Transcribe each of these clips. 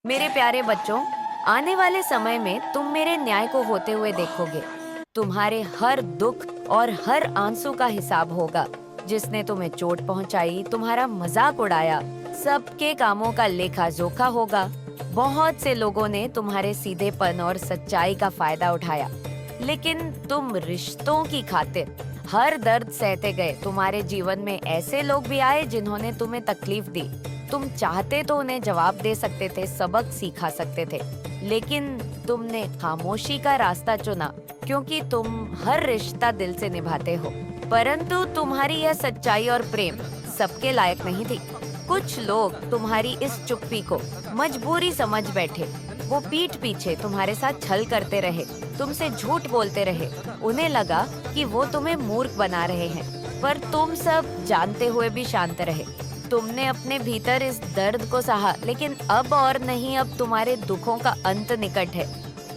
मेरे प्यारे बच्चों, आने वाले समय में तुम मेरे न्याय को होते हुए देखोगे। तुम्हारे हर दुख और हर आंसू का हिसाब होगा। जिसने तुम्हें चोट पहुंचाई, तुम्हारा मजाक उड़ाया, सबके कामों का लेखा जोखा होगा। बहुत से लोगों ने तुम्हारे सीधेपन और सच्चाई का फायदा उठाया, लेकिन तुम रिश्तों की खातिर हर दर्द सहते गए। तुम्हारे जीवन में ऐसे लोग भी आए जिन्होंने तुम्हें तकलीफ दी। तुम चाहते तो उन्हें जवाब दे सकते थे, सबक सिखा सकते थे, लेकिन तुमने खामोशी का रास्ता चुना, क्योंकि तुम हर रिश्ता दिल से निभाते हो। परंतु तुम्हारी यह सच्चाई और प्रेम सबके लायक नहीं थी। कुछ लोग तुम्हारी इस चुप्पी को मजबूरी समझ बैठे। वो पीठ पीछे तुम्हारे साथ छल करते रहे, तुमसे झूठ बोलते रहे। उन्हें लगा कि वो तुम्हें मूर्ख बना रहे हैं, पर तुम सब जानते हुए भी शांत रहे। तुमने अपने भीतर इस दर्द को सहा, लेकिन अब और नहीं, अब तुम्हारे दुखों का अंत निकट है।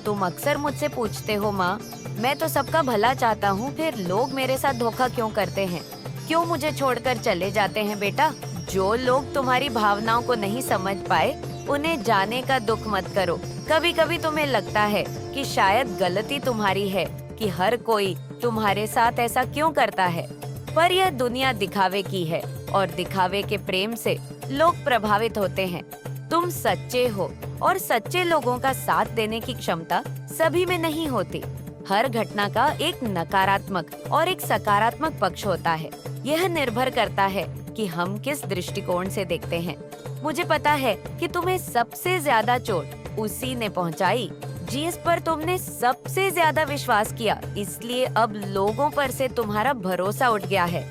तुम अक्सर मुझसे पूछते हो, माँ, मैं तो सबका भला चाहता हूँ, फिर लोग मेरे साथ धोखा क्यों करते हैं? क्यों मुझे छोड़कर चले जाते हैं? बेटा, जो लोग तुम्हारी भावनाओं को नहीं समझ पाए, उन्हें जाने का दुख मत करो। कभी कभी तुम्हें लगता है कि शायद गलती तुम्हारी है कि हर कोई तुम्हारे साथ ऐसा क्यों करता है, पर यह दुनिया दिखावे की है और दिखावे के प्रेम से लोग प्रभावित होते हैं। तुम सच्चे हो और सच्चे लोगों का साथ देने की क्षमता सभी में नहीं होती। हर घटना का एक नकारात्मक और एक सकारात्मक पक्ष होता है। यह निर्भर करता है कि हम किस दृष्टिकोण से देखते हैं। मुझे पता है कि तुम्हें सबसे ज्यादा चोट उसी ने पहुंचाई जिस पर तुमने सबसे ज्यादा विश्वास किया। इसलिए अब लोगों पर से तुम्हारा भरोसा उठ गया है।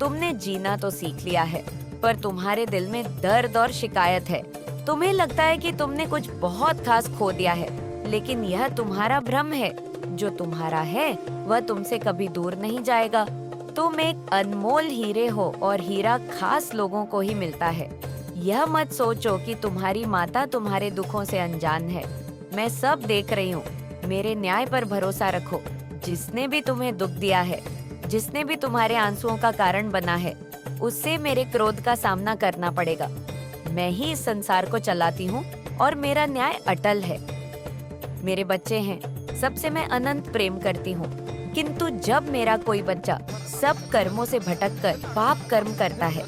तुमने जीना तो सीख लिया है, पर तुम्हारे दिल में दर्द और शिकायत है। तुम्हें लगता है कि तुमने कुछ बहुत खास खो दिया है, लेकिन यह तुम्हारा भ्रम है। जो तुम्हारा है वह तुमसे कभी दूर नहीं जाएगा। तुम एक अनमोल हीरे हो और हीरा खास लोगों को ही मिलता है। यह मत सोचो कि तुम्हारी माता तुम्हारे दुखों से अनजान है। मैं सब देख रही हूँ। मेरे न्याय पर भरोसा रखो। जिसने भी तुम्हें दुख दिया है, जिसने भी तुम्हारे आंसुओं का कारण बना है, उससे मेरे क्रोध का सामना करना पड़ेगा। मैं ही इस संसार को चलाती हूँ और मेरा न्याय अटल है। मेरे बच्चे हैं, सबसे मैं अनंत प्रेम करती हूँ, किंतु जब मेरा कोई बच्चा सब कर्मों से भटककर पाप कर्म करता है,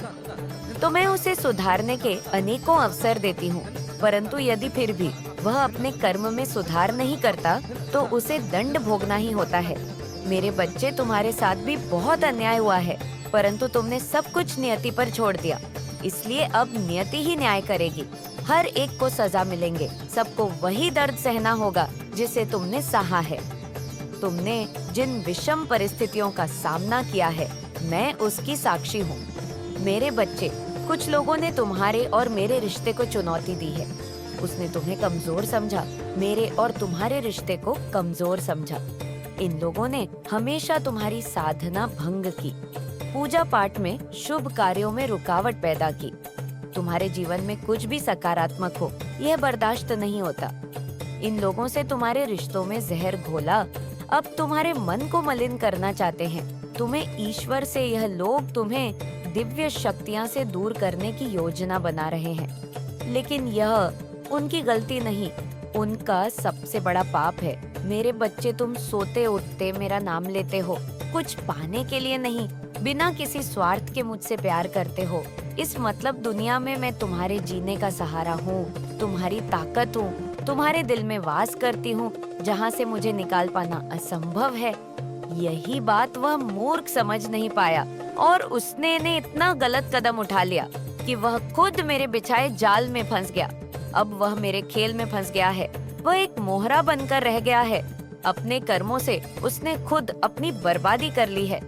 तो मैं उसे सुधारने के अनेकों अवसर देती हूँ। परंतु यदि फिर भी वह अपने कर्म में सुधार नहीं करता, तो उसे दंड भोगना ही होता है। मेरे बच्चे, तुम्हारे साथ भी बहुत अन्याय हुआ है, परंतु तुमने सब कुछ नियति पर छोड़ दिया। इसलिए अब नियति ही न्याय करेगी। हर एक को सजा मिलेंगे। सबको वही दर्द सहना होगा जिसे तुमने सहा है। तुमने जिन विषम परिस्थितियों का सामना किया है, मैं उसकी साक्षी हूँ। मेरे बच्चे, कुछ लोगों ने तुम्हारे और मेरे रिश्ते को चुनौती दी है। उसने तुम्हें कमजोर समझा, मेरे और तुम्हारे रिश्ते को कमजोर समझा। इन लोगों ने हमेशा तुम्हारी साधना भंग की, पूजा पाठ में, शुभ कार्यों में रुकावट पैदा की। तुम्हारे जीवन में कुछ भी सकारात्मक हो, यह बर्दाश्त नहीं होता। इन लोगों से तुम्हारे रिश्तों में जहर घोला। अब तुम्हारे मन को मलिन करना चाहते हैं। तुम्हें ईश्वर से, यह लोग तुम्हें दिव्य शक्तियां से दूर करने की योजना बना रहे हैं, लेकिन यह उनकी गलती नहीं, उनका सबसे बड़ा पाप है। मेरे बच्चे, तुम सोते उठते मेरा नाम लेते हो, कुछ पाने के लिए नहीं, बिना किसी स्वार्थ के मुझसे प्यार करते हो। इस मतलब दुनिया में मैं तुम्हारे जीने का सहारा हूँ, तुम्हारी ताकत हूँ, तुम्हारे दिल में वास करती हूँ, जहाँ से मुझे निकाल पाना असंभव है। यही बात वह मूर्ख समझ नहीं पाया और उसने ने इतना गलत कदम उठा लिया कि वह खुद मेरे बिछाए जाल में फंस गया। अब वह मेरे खेल में फंस गया है। वह एक मोहरा बनकर रह गया है। अपने कर्मों से उसने खुद अपनी बर्बादी कर ली है।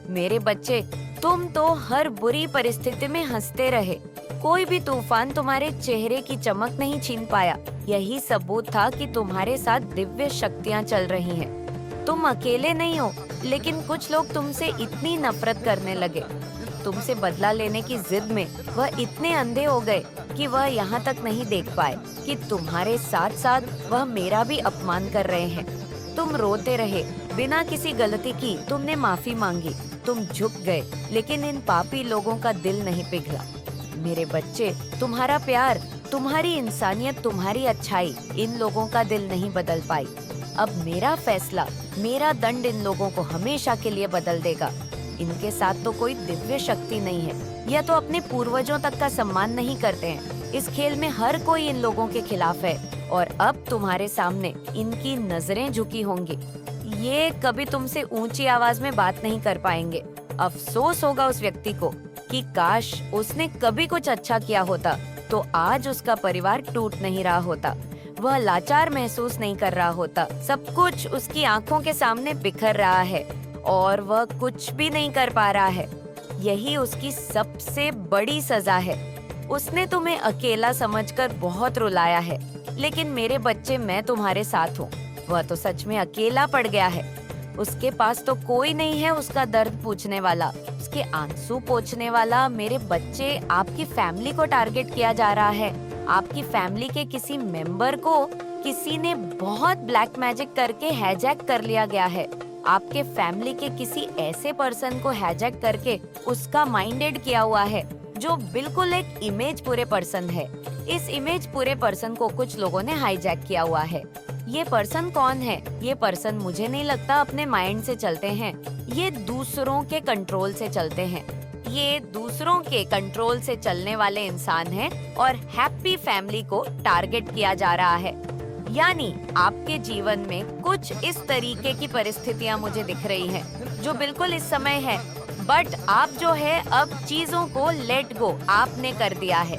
मेरे बच्चे, तुम तो हर बुरी परिस्थिति में हंसते रहे। कोई भी तूफान तुम्हारे चेहरे की चमक नहीं छीन पाया। यही सबूत था कि तुम्हारे साथ दिव्य शक्तियाँ चल रही हैं। तुम अकेले नहीं हो, लेकिन कुछ लोग तुमसे इतनी नफरत करने लगे। तुमसे बदला लेने की जिद में वह इतने अंधे हो गए कि वह यहाँ तक नहीं देख पाए कि तुम्हारे साथ साथ वह मेरा भी अपमान कर रहे हैं। तुम रोते रहे, बिना किसी गलती की तुमने माफी मांगी, तुम झुक गए, लेकिन इन पापी लोगों का दिल नहीं पिघला। मेरे बच्चे, तुम्हारा प्यार तुम्हारी इंसानियत, तुम्हारी अच्छाई इन लोगों का दिल नहीं बदल पाई। अब मेरा फैसला, मेरा दंड इन लोगों को हमेशा के लिए बदल देगा। इनके साथ तो कोई दिव्य शक्ति नहीं है, या तो अपने पूर्वजों तक का सम्मान नहीं करते हैं। इस खेल में हर कोई इन लोगों के खिलाफ है और अब तुम्हारे सामने इनकी नजरें झुकी होंगी। ये कभी तुमसे ऊंची आवाज में बात नहीं कर पाएंगे। अफसोस होगा उस व्यक्ति को कि काश उसने कभी कुछ अच्छा किया होता तो आज उसका परिवार टूट नहीं रहा होता। वह लाचार महसूस नहीं कर रहा होता। सब कुछ उसकी आंखों के सामने बिखर रहा है और वह कुछ भी नहीं कर पा रहा है। यही उसकी सबसे बड़ी सजा है। उसने तुम्हें अकेला समझकर बहुत रुलाया है, लेकिन मेरे बच्चे, मैं तुम्हारे साथ हूँ। वह तो सच में अकेला पड़ गया है। उसके पास तो कोई नहीं है उसका दर्द पूछने वाला, उसके आंसू पोंछने वाला। मेरे बच्चे, आपकी फैमिली को टारगेट किया जा रहा है। आपकी फैमिली के किसी मेंबर को किसी ने बहुत ब्लैक मैजिक करके हैजैक कर लिया गया है। आपके फैमिली के किसी ऐसे पर्सन को हैजैक करके उसका माइंडेड किया हुआ है जो बिल्कुल एक इमेज पूरे पर्सन है। इस इमेज पूरे पर्सन को कुछ लोगों ने हाईजैक किया हुआ है। ये पर्सन कौन है? ये पर्सन मुझे नहीं लगता अपने माइंड से चलते हैं। ये दूसरों के कंट्रोल से चलते हैं। ये दूसरों के कंट्रोल से चलने वाले इंसान हैं और हैप्पी फैमिली को टारगेट किया जा रहा है। यानी आपके जीवन में कुछ इस तरीके की परिस्थितियां मुझे दिख रही हैं, जो बिल्कुल इस समय है। बट आप जो है अब चीजों को लेट गो आपने कर दिया है।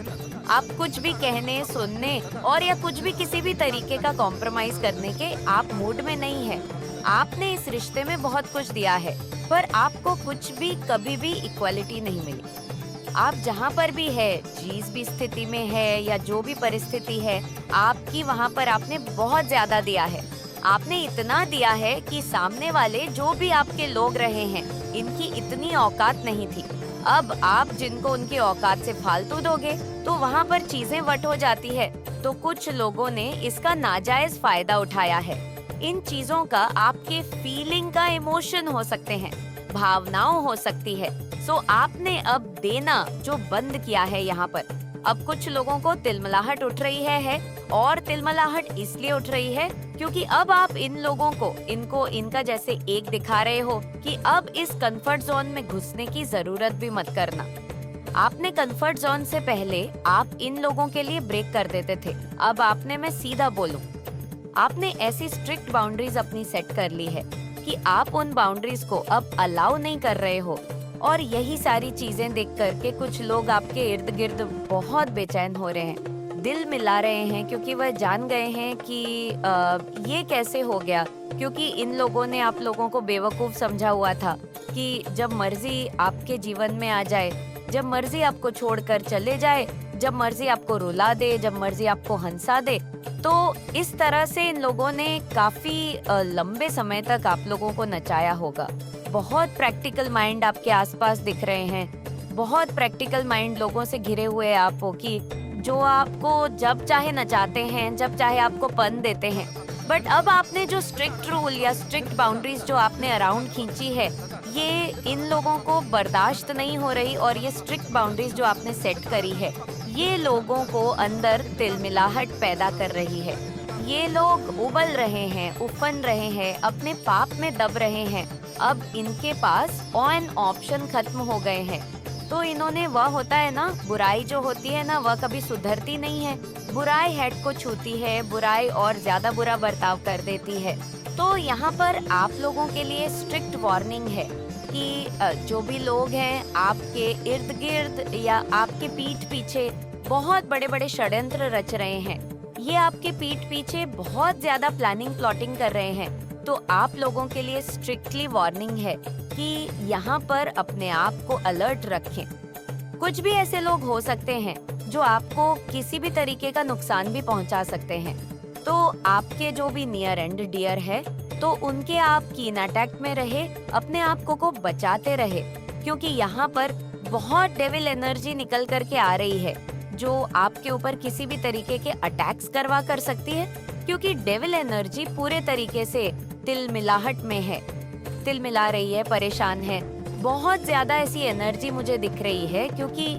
आप कुछ भी कहने, सुनने और या कुछ भी किसी भी तरीके का कॉम्प्रोमाइज करने के आप मूड में नहीं है। आपने इस रिश्ते में बहुत कुछ दिया है, पर आपको कुछ भी कभी भी इक्वालिटी नहीं मिली। आप जहाँ पर भी है, जिस भी स्थिति में है या जो भी परिस्थिति है आपकी, वहाँ पर आपने बहुत ज्यादा दिया है। आपने इतना दिया है कि सामने वाले जो भी आपके लोग रहे हैं, इनकी इतनी औकात नहीं थी। अब आप जिनको उनकी औकात से फालतू दोगे तो वहाँ पर चीजें वट हो जाती है। तो कुछ लोगों ने इसका नाजायज फायदा उठाया है। इन चीजों का आपके फीलिंग का इमोशन हो सकते हैं, भावनाओं हो सकती है। सो आपने अब देना जो बंद किया है यहाँ पर। अब कुछ लोगों को तिलमिलाहट उठ रही है और तिलमिलाहट इसलिए उठ रही है क्योंकि अब आप इन लोगों को, इनको इनका जैसे एक दिखा रहे हो कि अब इस कंफर्ट जोन में घुसने की जरूरत भी मत करना। आपने कंफर्ट जोन से पहले आप इन लोगों के लिए ब्रेक कर देते थे। अब आपने, मैं सीधा बोलूं, आपने ऐसी स्ट्रिक्ट बाउंड्रीज अपनी सेट कर ली है कि आप उन बाउंड्रीज को अब अलाउ नहीं कर रहे हो। और यही सारी चीजें देख करके कुछ लोग आपके इर्द गिर्द बहुत बेचैन हो रहे हैं, दिल मिला रहे हैं, क्योंकि वह जान गए हैं कि ये कैसे हो गया। क्योंकि इन लोगों ने आप लोगों को बेवकूफ समझा हुआ था कि जब मर्जी आपके जीवन में आ जाए, जब मर्जी आपको छोड़कर चले जाए, जब मर्जी आपको रुला दे, जब मर्जी आपको हंसा दे। तो इस तरह से इन लोगों ने काफी लंबे समय तक आप लोगों को नचाया होगा। बहुत प्रैक्टिकल माइंड आपके आसपास दिख रहे हैं, बहुत प्रैक्टिकल माइंड लोगों से घिरे हुए आप हो कि जो आपको जब चाहे नचाते हैं, जब चाहे आपको पन देते हैं। बट अब आपने जो स्ट्रिक्ट रूल या स्ट्रिक्ट बाउंड्रीज जो आपने अराउंड खींची है, ये इन लोगों को बर्दाश्त नहीं हो रही। और ये स्ट्रिक्ट बाउंड्रीज जो आपने सेट करी है, ये लोगों को अंदर तिलमिलाहट पैदा कर रही है। ये लोग उबल रहे हैं, उफन रहे हैं, अपने पाप में दब रहे हैं। अब इनके पास ऑन ऑप्शन खत्म हो गए हैं। तो इन्होंने, वह होता है ना, बुराई जो होती है ना, वह कभी सुधरती नहीं है। बुराई हेड को छूती है, बुराई और ज्यादा बुरा बर्ताव कर देती है। तो यहाँ पर आप लोगों के लिए स्ट्रिक्ट वार्निंग है कि जो भी लोग हैं आपके इर्द गिर्द या आपके पीठ पीछे बहुत बड़े बड़े षड्यंत्र रच रहे हैं। ये आपके पीठ पीछे बहुत ज्यादा प्लानिंग प्लॉटिंग कर रहे हैं। तो आप लोगों के लिए स्ट्रिक्टली वार्निंग है कि यहाँ पर अपने आप को अलर्ट रखें। कुछ भी ऐसे लोग हो सकते हैं जो आपको किसी भी तरीके का नुकसान भी पहुंचा सकते हैं। तो आपके जो भी नियर एंड डियर है, तो उनके आप कीन अटैक में रहे, अपने आप को बचाते रहे। क्योंकि यहाँ पर बहुत डेविल एनर्जी निकल करके आ रही है जो आपके ऊपर किसी भी तरीके के अटैक्स करवा कर सकती है। क्योंकि डेविल एनर्जी पूरे तरीके से तिलमिलाहट में है, तिलमिला रही है, परेशान है। बहुत ज्यादा ऐसी एनर्जी मुझे दिख रही है क्योंकि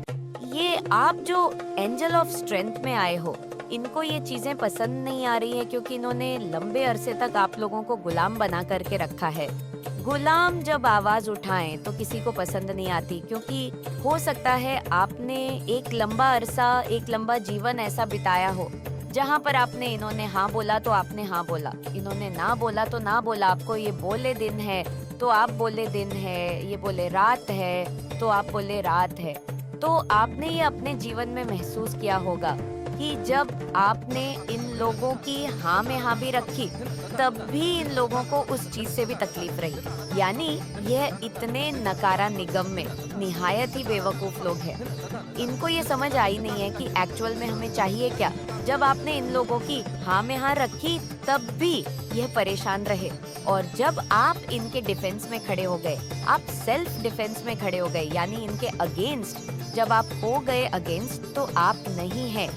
ये आप जो एंजल ऑफ स्ट्रेंथ में आए हो, इनको ये चीजें पसंद नहीं आ रही है क्योंकि इन्होंने लंबे अरसे तक आप लोगों को गुलाम बना करके रखा है। गुलाम जब आवाज उठाएं तो किसी को पसंद नहीं आती, क्योंकि हो सकता है आपने एक लंबा अरसा, एक लंबा जीवन ऐसा बिताया हो जहाँ पर आपने, इन्होंने हाँ बोला तो आपने हाँ बोला, इन्होंने ना बोला तो ना बोला। आपको ये बोले दिन है तो आप बोले दिन है, ये बोले रात है तो आप बोले रात है। तो आपने ये अपने जीवन में महसूस किया होगा कि जब आपने इन लोगों की हाँ में हाँ भी रखी, तब भी इन लोगों को उस चीज से भी तकलीफ रही। यानी यह इतने नकारा निगम में निहायत ही बेवकूफ लोग हैं। इनको ये समझ आई नहीं है कि एक्चुअल में हमें चाहिए क्या। जब आपने इन लोगों की हाँ में हाँ रखी, तब भी यह परेशान रहे, और जब आप इनके डिफेंस में खड़े हो गए, आप सेल्फ डिफेंस में खड़े हो गए, यानी इनके अगेंस्ट जब आप हो गए अगेंस्ट, तो आप नहीं हैं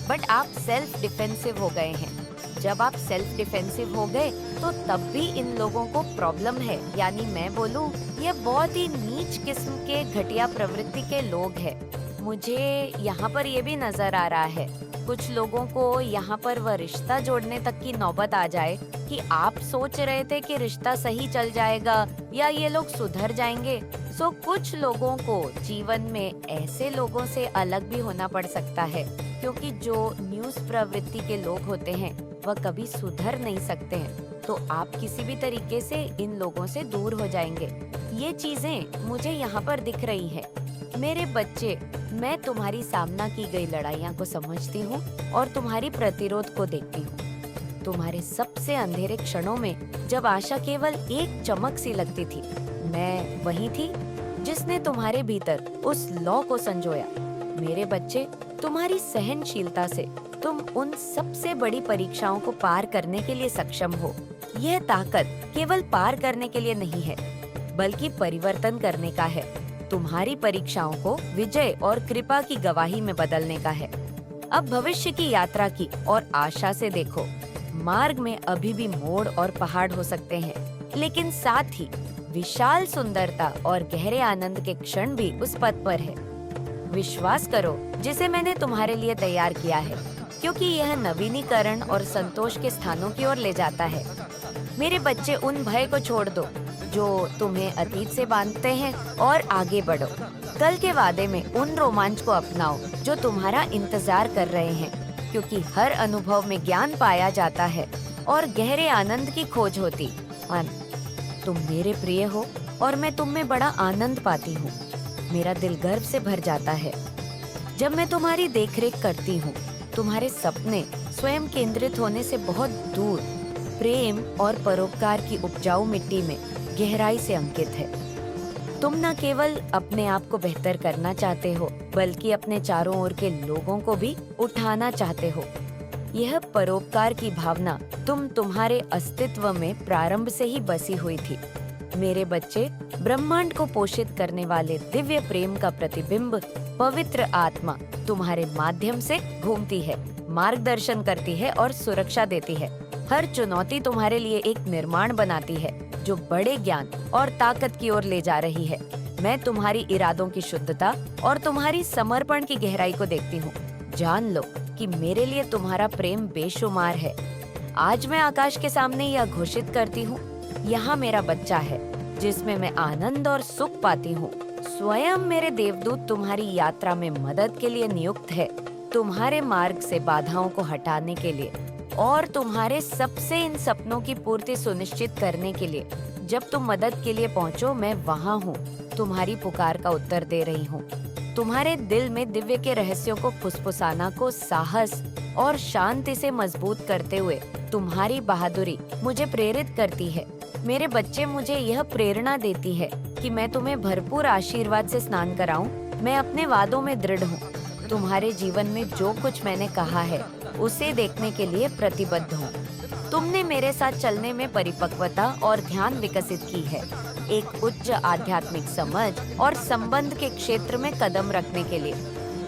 बट आप सेल्फ डिफेंसिव हो गए हैं। जब आप सेल्फ डिफेंसिव हो गए तो तब भी इन लोगों को प्रॉब्लम है। यानी मैं बोलूं, ये बहुत ही नीच किस्म के घटिया प्रवृत्ति के लोग हैं। मुझे यहाँ पर ये भी नजर आ रहा है, कुछ लोगों को यहाँ पर वह रिश्ता जोड़ने तक की नौबत आ जाए कि आप सोच रहे थे कि रिश्ता सही चल जाएगा या ये लोग सुधर जाएंगे। सो कुछ लोगों को जीवन में ऐसे लोगों से अलग भी होना पड़ सकता है, क्योंकि जो न्यूज़ प्रवृत्ति के लोग होते हैं वह कभी सुधर नहीं सकते हैं। तो आप किसी भी तरीके से इन लोगों से दूर हो जाएंगे। ये चीजें मुझे यहाँ पर दिख रही है। मेरे बच्चे, मैं तुम्हारी सामना की गई लड़ाइयाँ को समझती हूँ और तुम्हारी प्रतिरोध को देखती हूँ। तुम्हारे सबसे अंधेरे क्षणों में जब आशा केवल एक चमक सी लगती थी, मैं वही थी जिसने तुम्हारे भीतर उस लौ को संजोया। मेरे बच्चे, तुम्हारी सहनशीलता से तुम उन सबसे बड़ी परीक्षाओं को पार करने के लिए सक्षम हो। यह ताकत केवल पार करने के लिए नहीं है, बल्कि परिवर्तन करने का है। तुम्हारी परीक्षाओं को विजय और कृपा की गवाही में बदलने का है। अब भविष्य की यात्रा की और आशा से देखो। मार्ग में अभी भी मोड़ और पहाड़ हो सकते हैं, लेकिन साथ ही विशाल सुंदरता और गहरे आनंद के क्षण भी उस पथ पर है। विश्वास करो जिसे मैंने तुम्हारे लिए तैयार किया है, क्योंकि यह नवीनीकरण और संतोष के स्थानों की ओर ले जाता है। मेरे बच्चे, उन भय को छोड़ दो जो तुम्हें अतीत से बांधते हैं और आगे बढ़ो। कल के वादे में उन रोमांच को अपनाओ जो तुम्हारा इंतजार कर रहे हैं, क्योंकि हर अनुभव में ज्ञान पाया जाता है और गहरे आनंद की खोज होती। तुम मेरे प्रिय हो और मैं तुम में बड़ा आनंद पाती हूँ। मेरा दिल गर्व से भर जाता है जब मैं तुम्हारी देखरेख करती हूँ। तुम्हारे सपने स्वयं केंद्रित होने से बहुत दूर प्रेम और परोपकार की उपजाऊ मिट्टी में गहराई से अंकित है। तुम न केवल अपने आप को बेहतर करना चाहते हो, बल्कि अपने चारों ओर के लोगों को भी उठाना चाहते हो। यह परोपकार की भावना तुम्हारे अस्तित्व में प्रारंभ से ही बसी हुई थी। मेरे बच्चे, ब्रह्मांड को पोषित करने वाले दिव्य प्रेम का प्रतिबिंब पवित्र आत्मा तुम्हारे माध्यम से घूमती है, मार्गदर्शन करती है और सुरक्षा देती है। हर चुनौती तुम्हारे लिए एक निर्माण बनाती है जो बड़े ज्ञान और ताकत की ओर ले जा रही है। मैं तुम्हारी इरादों की शुद्धता और तुम्हारी समर्पण की गहराई को देखती हूँ। जान लो कि मेरे लिए तुम्हारा प्रेम बेशुमार है। आज मैं आकाश के सामने यह घोषित करती हूँ, यहाँ मेरा बच्चा है जिसमें मैं आनंद और सुख पाती हूँ। स्वयं मेरे देवदूत तुम्हारी यात्रा में मदद के लिए नियुक्त है, तुम्हारे मार्ग से बाधाओं को हटाने के लिए और तुम्हारे सबसे इन सपनों की पूर्ति सुनिश्चित करने के लिए। जब तुम मदद के लिए पहुँचो, मैं वहाँ हूँ, तुम्हारी पुकार का उत्तर दे रही हूँ। तुम्हारे दिल में दिव्य के रहस्यों को फुसफुसाना को साहस और शांति से मजबूत करते हुए तुम्हारी बहादुरी मुझे प्रेरित करती है। मेरे बच्चे, मुझे यह प्रेरणा देती है कि मैं तुम्हें भरपूर आशीर्वाद से स्नान कराऊं। मैं अपने वादों में दृढ़ हूँ। तुम्हारे जीवन में जो कुछ मैंने कहा है उसे देखने के लिए प्रतिबद्ध हूँ। तुमने मेरे साथ चलने में परिपक्वता और ध्यान विकसित की है, एक उच्च आध्यात्मिक समझ और संबंध के क्षेत्र में कदम रखने के लिए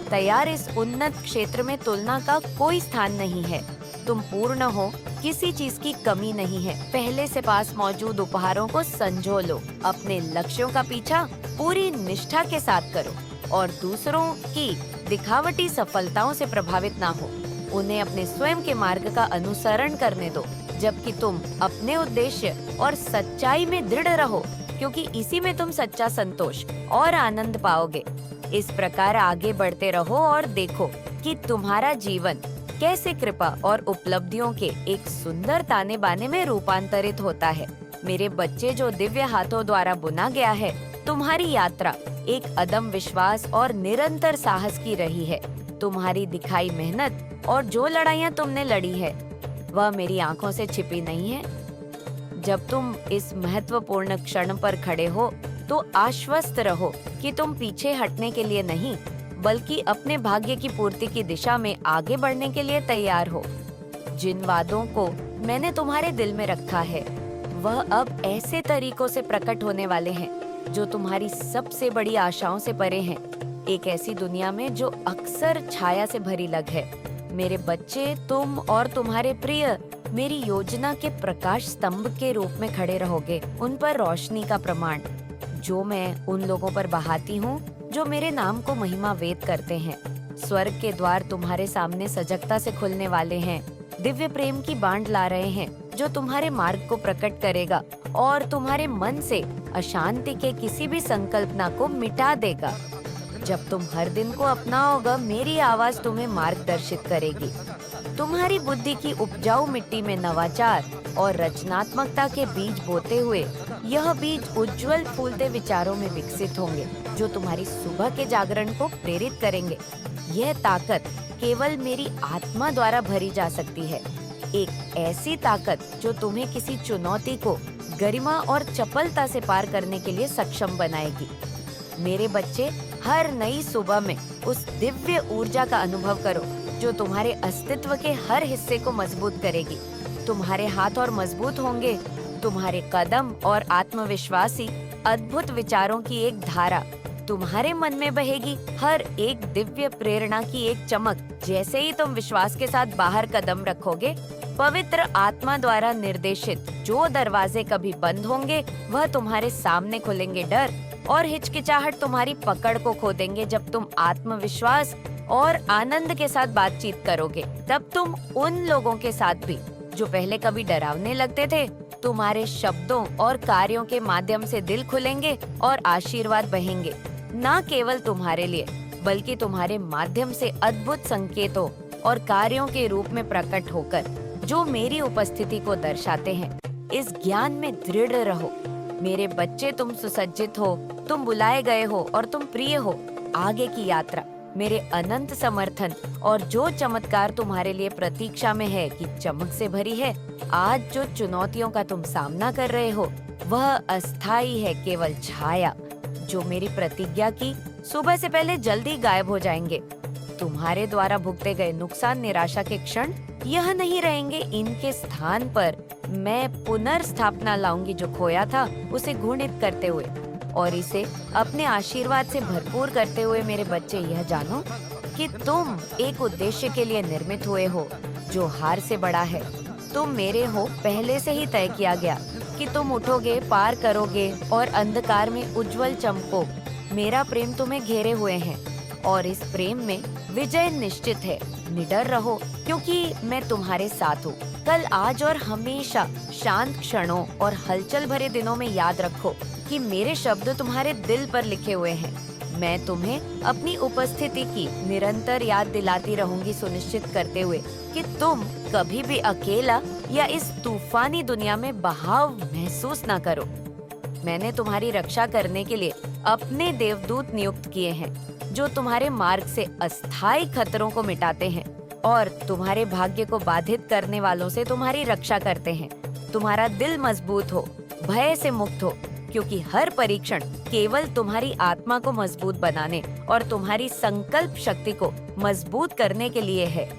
तैयार। इस उन्नत क्षेत्र में तुलना का कोई स्थान नहीं है। तुम पूर्ण हो, किसी चीज की कमी नहीं है। पहले से पास मौजूद उपहारों को संजो लो, अपने लक्ष्यों का पीछा पूरी निष्ठा के साथ करो और दूसरों की दिखावटी सफलताओं से प्रभावित ना हो। उन्हें अपने स्वयं के मार्ग का अनुसरण करने दो, जबकि तुम अपने उद्देश्य और सच्चाई में दृढ़ रहो, क्योंकि इसी में तुम सच्चा संतोष और आनंद पाओगे। इस प्रकार आगे बढ़ते रहो और देखो कि तुम्हारा जीवन कैसे कृपा और उपलब्धियों के एक सुंदर ताने बाने में रूपांतरित होता है। मेरे बच्चे जो दिव्य हाथों द्वारा बुना गया है, तुम्हारी यात्रा एक अदम्य विश्वास और निरंतर साहस की रही है। तुम्हारी दिखाई मेहनत और जो लड़ाइयाँ तुमने लड़ी है, वह मेरी आंखों से छिपी नहीं है। जब तुम इस महत्वपूर्ण क्षण पर खड़े हो, तो आश्वस्त रहो कि तुम पीछे हटने के लिए नहीं, बल्कि अपने भाग्य की पूर्ति की दिशा में आगे बढ़ने के लिए तैयार हो। जिन वादों को मैंने तुम्हारे दिल में रखा है, वह अब ऐसे तरीकों से प्रकट होने वाले हैं जो तुम्हारी सबसे बड़ी आशाओं से परे हैं। एक ऐसी दुनिया में जो अक्सर छाया से भरी लग है। मेरे बच्चे, तुम और तुम्हारे प्रिय मेरी योजना के प्रकाश स्तंभ के रूप में खड़े रहोगे, उन पर रोशनी का प्रमाण जो मैं उन लोगों पर बहाती हूँ जो मेरे नाम को महिमा वेद करते हैं। स्वर्ग के द्वार तुम्हारे सामने सजगता से खुलने वाले हैं। दिव्य प्रेम की बांड ला रहे हैं जो तुम्हारे मार्ग को प्रकट करेगा और तुम्हारे मन से अशांति के किसी भी संकल्पना को मिटा देगा। जब तुम हर दिन को अपनाओगे, मेरी आवाज तुम्हें मार्गदर्शित करेगी। तुम्हारी बुद्धि की उपजाऊ मिट्टी में नवाचार और रचनात्मकता के बीज बोते हुए यह बीज उज्जवल फूलते विचारों में विकसित होंगे जो तुम्हारी सुबह के जागरण को प्रेरित करेंगे। यह ताकत केवल मेरी आत्मा द्वारा भरी जा सकती है, एक ऐसी ताकत जो तुम्हें किसी चुनौती को गरिमा और चपलता से पार करने के लिए सक्षम बनाएगी। मेरे बच्चे, हर नई सुबह में उस दिव्य ऊर्जा का अनुभव करो जो तुम्हारे अस्तित्व के हर हिस्से को मजबूत करेगी। तुम्हारे हाथ और मजबूत होंगे, तुम्हारे कदम और आत्मविश्वासी अद्भुत विचारों की एक धारा तुम्हारे मन में बहेगी। हर एक दिव्य प्रेरणा की एक चमक, जैसे ही तुम विश्वास के साथ बाहर कदम रखोगे, पवित्र आत्मा द्वारा निर्देशित जो दरवाजे कभी बंद होंगे, वह तुम्हारे सामने खुलेंगे। डर और हिचकिचाहट तुम्हारी पकड़ को खो देंगे जब तुम आत्मविश्वास और आनंद के साथ बातचीत करोगे। तब तुम उन लोगों के साथ भी जो पहले कभी डरावने लगते थे, तुम्हारे शब्दों और कार्यों के माध्यम से दिल खुलेंगे और आशीर्वाद बहेंगे, न केवल तुम्हारे लिए बल्कि तुम्हारे माध्यम से अद्भुत संकेतों और कार्यों के रूप में प्रकट होकर जो मेरी उपस्थिति को दर्शाते हैं। इस ज्ञान में दृढ़ रहो। मेरे बच्चे, तुम सुसज्जित हो, तुम बुलाए गए हो और तुम प्रिय हो। आगे की यात्रा मेरे अनंत समर्थन और जो चमत्कार तुम्हारे लिए प्रतीक्षा में है कि चमक से भरी है। आज जो चुनौतियों का तुम सामना कर रहे हो, वह अस्थायी है, केवल छाया जो मेरी प्रतिज्ञा की सुबह से पहले जल्दी गायब हो जाएंगे। तुम्हारे द्वारा भुगते गए नुकसान, निराशा के क्षण यह नहीं रहेंगे। इनके स्थान पर मैं पुनर्स्थापना लाऊंगी, जो खोया था उसे घूर्णित करते हुए और इसे अपने आशीर्वाद से भरपूर करते हुए। मेरे बच्चे, यह जानो कि तुम एक उद्देश्य के लिए निर्मित हुए हो जो हार से बड़ा है। तुम मेरे हो, पहले से ही तय किया गया कि तुम उठोगे, पार करोगे और अंधकार में उज्जवल चमको। मेरा प्रेम तुम्हें घेरे हुए है और इस प्रेम में विजय निश्चित है। निडर रहो, क्योंकि मैं तुम्हारे साथ हूँ। कल, आज और हमेशा शांत क्षणों और हलचल भरे दिनों में याद रखो कि मेरे शब्द तुम्हारे दिल पर लिखे हुए हैं। मैं तुम्हें अपनी उपस्थिति की निरंतर याद दिलाती रहूंगी, सुनिश्चित करते हुए कि तुम कभी भी अकेला या इस तूफानी दुनिया में बहाव महसूस ना करो। मैंने तुम्हारी रक्षा करने के लिए अपने देवदूत नियुक्त किए हैं जो तुम्हारे मार्ग से अस्थायी खतरों को मिटाते हैं और तुम्हारे भाग्य को बाधित करने वालों से तुम्हारी रक्षा करते हैं। तुम्हारा दिल मजबूत हो, भय से मुक्त हो, क्योंकि हर परीक्षण केवल तुम्हारी आत्मा को मजबूत बनाने और तुम्हारी संकल्प शक्ति को मजबूत करने के लिए है।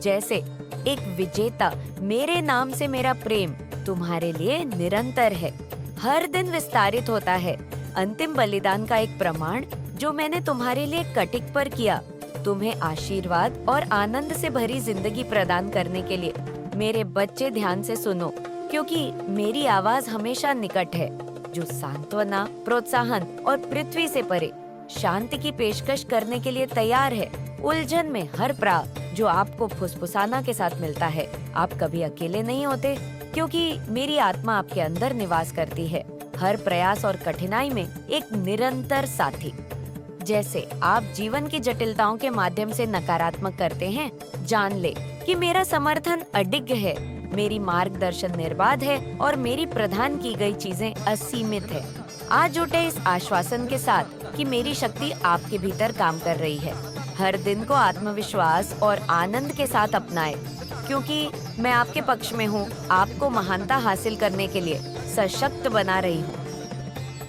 जैसे एक विजेता, मेरे नाम से मेरा प्रेम तुम्हारे लिए निरंतर है, हर दिन विस्तारित होता है। अंतिम बलिदान का एक प्रमाण जो मैंने तुम्हारे लिए कटिक पर किया, तुम्हें आशीर्वाद और आनंद से भरी जिंदगी प्रदान करने के लिए। मेरे बच्चे, ध्यान से सुनो, क्योंकि मेरी आवाज हमेशा निकट है, जो सांत्वना, प्रोत्साहन और पृथ्वी से परे शांति की पेशकश करने के लिए तैयार है। उलझन में हर प्राप्त जो आपको फुसफुसाना के साथ मिलता है, आप कभी अकेले नहीं होते, क्योंकि मेरी आत्मा आपके अंदर निवास करती है। हर प्रयास और कठिनाई में एक निरंतर साथी। जैसे आप जीवन की जटिलताओं के माध्यम से नकारात्मक करते हैं, जान ले कि मेरा समर्थन अडिग है, मेरी मार्गदर्शन निर्बाध है और मेरी प्रदान की गई चीजें असीमित है। आज उठे इस आश्वासन के साथ कि मेरी शक्ति आपके भीतर काम कर रही है। हर दिन को आत्मविश्वास और आनंद के साथ अपनाएं, क्योंकि मैं आपके पक्ष में हूँ। आपको महानता हासिल करने के लिए सशक्त बना रही हूँ।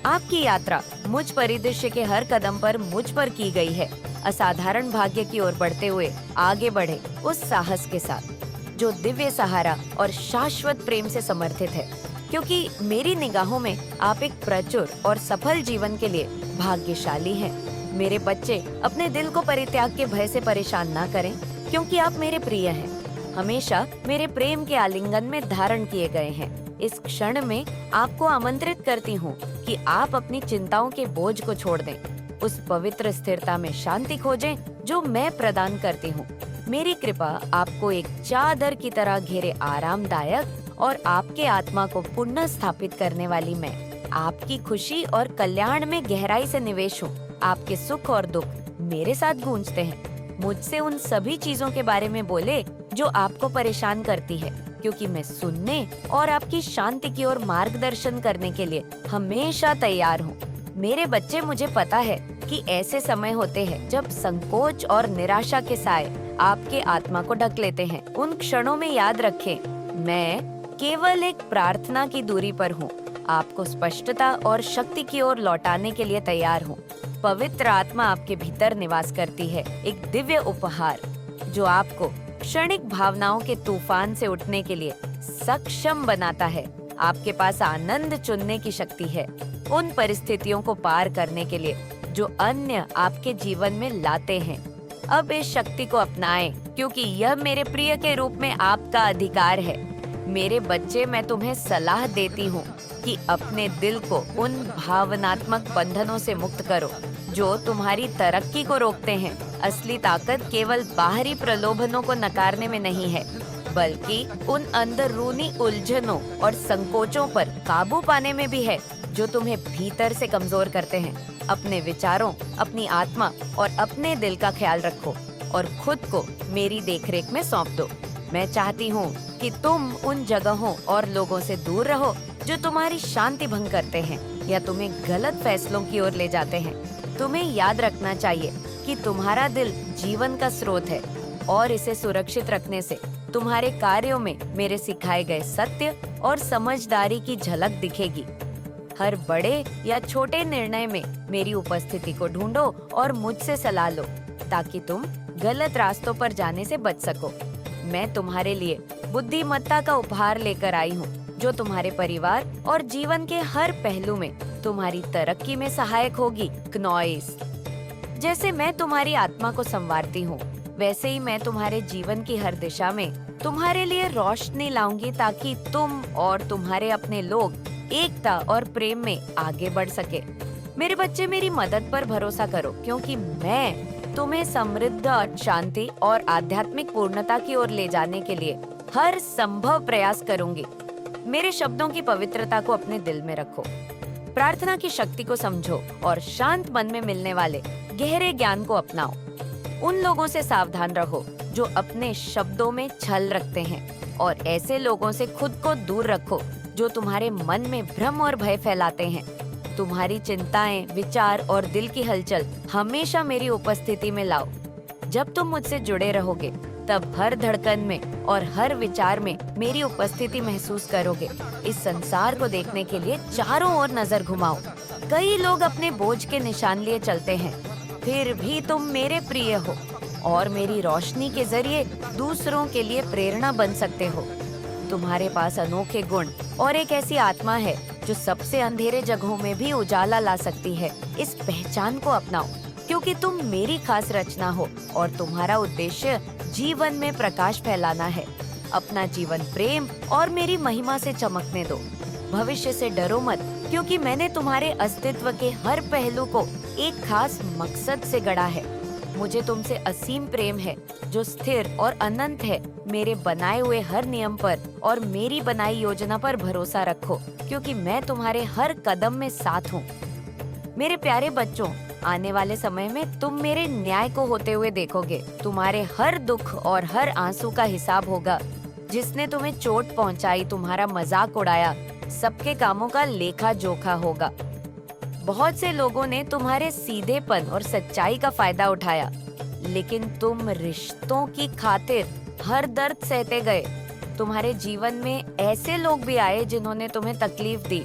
आपकी यात्रा मुझ परिदृश्य के हर कदम पर मुझ पर की गई है। असाधारण भाग्य की ओर बढ़ते हुए आगे बढ़े उस साहस के साथ जो दिव्य सहारा और शाश्वत प्रेम से समर्थित है, क्योंकि मेरी निगाहों में आप एक प्रचुर और सफल जीवन के लिए भाग्यशाली हैं। मेरे बच्चे, अपने दिल को परित्याग के भय से परेशान ना करें, क्योंकि आप मेरे प्रिय हैं। हमेशा मेरे प्रेम के आलिंगन में धारण किए गए हैं। इस क्षण में आपको आमंत्रित करती हूँ कि आप अपनी चिंताओं के बोझ को छोड़ दें, उस पवित्र स्थिरता में शांति खोजें जो मैं प्रदान करती हूँ। मेरी कृपा आपको एक चादर की तरह घेरे, आरामदायक और आपके आत्मा को पुनः स्थापित करने वाली मैं आपकी खुशी और कल्याण में गहराई से निवेश हूँ। आपके सुख और दुख मेरे साथ गूंजते हैं। मुझसे उन सभी चीजों के बारे में बोले जो आपको परेशान करती है, क्योंकि मैं सुनने और आपकी शांति की ओर मार्गदर्शन करने के लिए हमेशा तैयार हूँ। मेरे बच्चे, मुझे पता है कि ऐसे समय होते हैं जब संकोच और निराशा के साए आपके आत्मा को ढक लेते हैं। उन क्षणों में याद रखें, मैं केवल एक प्रार्थना की दूरी पर हूँ। आपको स्पष्टता और शक्ति की ओर लौटाने के लिए तैयार हूँ। पवित्र आत्मा आपके भीतर निवास करती है, एक दिव्य उपहार जो आपको क्षणिक भावनाओं के तूफान से उठने के लिए सक्षम बनाता है। आपके पास आनंद चुनने की शक्ति है, उन परिस्थितियों को पार करने के लिए जो अन्य आपके जीवन में लाते हैं। अब इस शक्ति को अपनाएं, क्योंकि यह मेरे प्रिय के रूप में आपका अधिकार है। मेरे बच्चे, मैं तुम्हें सलाह देती हूँ कि अपने दिल को उन भावनात्मक बंधनों से मुक्त करो जो तुम्हारी तरक्की को रोकते हैं। असली ताकत केवल बाहरी प्रलोभनों को नकारने में नहीं है, बल्कि उन अंदरूनी उलझनों और संकोचों पर काबू पाने में भी है जो तुम्हें भीतर से कमजोर करते हैं। अपने विचारों, अपनी आत्मा और अपने दिल का ख्याल रखो और खुद को मेरी देखरेख में सौंप दो। मैं चाहती हूँ कि तुम उन जगहों और लोगों से दूर रहो जो तुम्हारी शांति भंग करते हैं या तुम्हें गलत फैसलों की ओर ले जाते हैं। तुम्हें याद रखना चाहिए कि तुम्हारा दिल जीवन का स्रोत है और इसे सुरक्षित रखने से तुम्हारे कार्यों में मेरे सिखाए गए सत्य और समझदारी की झलक दिखेगी। हर बड़े या छोटे निर्णय में मेरी उपस्थिति को ढूंढो और मुझसे सलाह लो, ताकि तुम गलत रास्तों पर जाने से बच सको। मैं तुम्हारे लिए बुद्धिमत्ता का उपहार लेकर आई हूँ, जो तुम्हारे परिवार और जीवन के हर पहलू में तुम्हारी तरक्की में सहायक होगी। क्नॉइस, जैसे मैं तुम्हारी आत्मा को संवारती हूँ, वैसे ही मैं तुम्हारे जीवन की हर दिशा में तुम्हारे लिए रोशनी लाऊंगी, ताकि तुम और तुम्हारे अपने लोग एकता और प्रेम में आगे बढ़ सके। मेरे बच्चे, मेरी मदद पर भरोसा करो, क्योंकि मैं तुम्हें समृद्ध, शांति और आध्यात्मिक पूर्णता की ओर ले जाने के लिए हर संभव प्रयास करूंगी। मेरे शब्दों की पवित्रता को अपने दिल में रखो, प्रार्थना की शक्ति को समझो और शांत मन में मिलने वाले गहरे ज्ञान को अपनाओ। उन लोगों से सावधान रहो जो अपने शब्दों में छल रखते हैं, और ऐसे लोगों से खुद को दूर रखो जो तुम्हारे मन में भ्रम और भय फैलाते हैं। तुम्हारी चिंताएं, विचार और दिल की हलचल हमेशा मेरी उपस्थिति में लाओ। जब तुम मुझसे जुड़े रहोगे, तब हर धड़कन में और हर विचार में मेरी उपस्थिति महसूस करोगे। इस संसार को देखने के लिए चारों ओर नजर घुमाओ। कई लोग अपने बोझ के निशान लिए चलते हैं, फिर भी तुम मेरे प्रिय हो और मेरी रोशनी के जरिए दूसरों के लिए प्रेरणा बन सकते हो। तुम्हारे पास अनोखे गुण और एक ऐसी आत्मा है जो सबसे अंधेरे जगहों में भी उजाला ला सकती है। इस पहचान को अपनाओ, क्योंकि तुम मेरी खास रचना हो और तुम्हारा उद्देश्य जीवन में प्रकाश फैलाना है। अपना जीवन प्रेम और मेरी महिमा से चमकने दो। भविष्य से डरो मत, क्योंकि मैंने तुम्हारे अस्तित्व के हर पहलू को एक खास मकसद से गढ़ा है। मुझे तुमसे असीम प्रेम है जो स्थिर और अनंत है। मेरे बनाए हुए हर नियम पर और मेरी बनाई योजना पर भरोसा रखो, क्योंकि मैं तुम्हारे हर कदम में साथ हूँ। मेरे प्यारे बच्चों, आने वाले समय में तुम मेरे न्याय को होते हुए देखोगे। तुम्हारे हर दुख और हर आंसू का हिसाब होगा। जिसने तुम्हें चोट पहुंचाई, तुम्हारा मजाक उड़ाया, सबके कामों का लेखा जोखा होगा। बहुत से लोगों ने तुम्हारे सीधेपन और सच्चाई का फायदा उठाया, लेकिन तुम रिश्तों की खातिर हर दर्द सहते गए। तुम्हारे जीवन में ऐसे लोग भी आए जिन्होंने तुम्हें तकलीफ दी।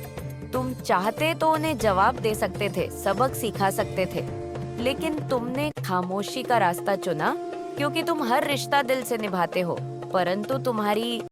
तुम चाहते तो उन्हें जवाब दे सकते थे, सबक सिखा सकते थे, लेकिन तुमने खामोशी का रास्ता चुना, क्योंकि तुम हर रिश्ता दिल से निभाते हो। परंतु तुम्हारी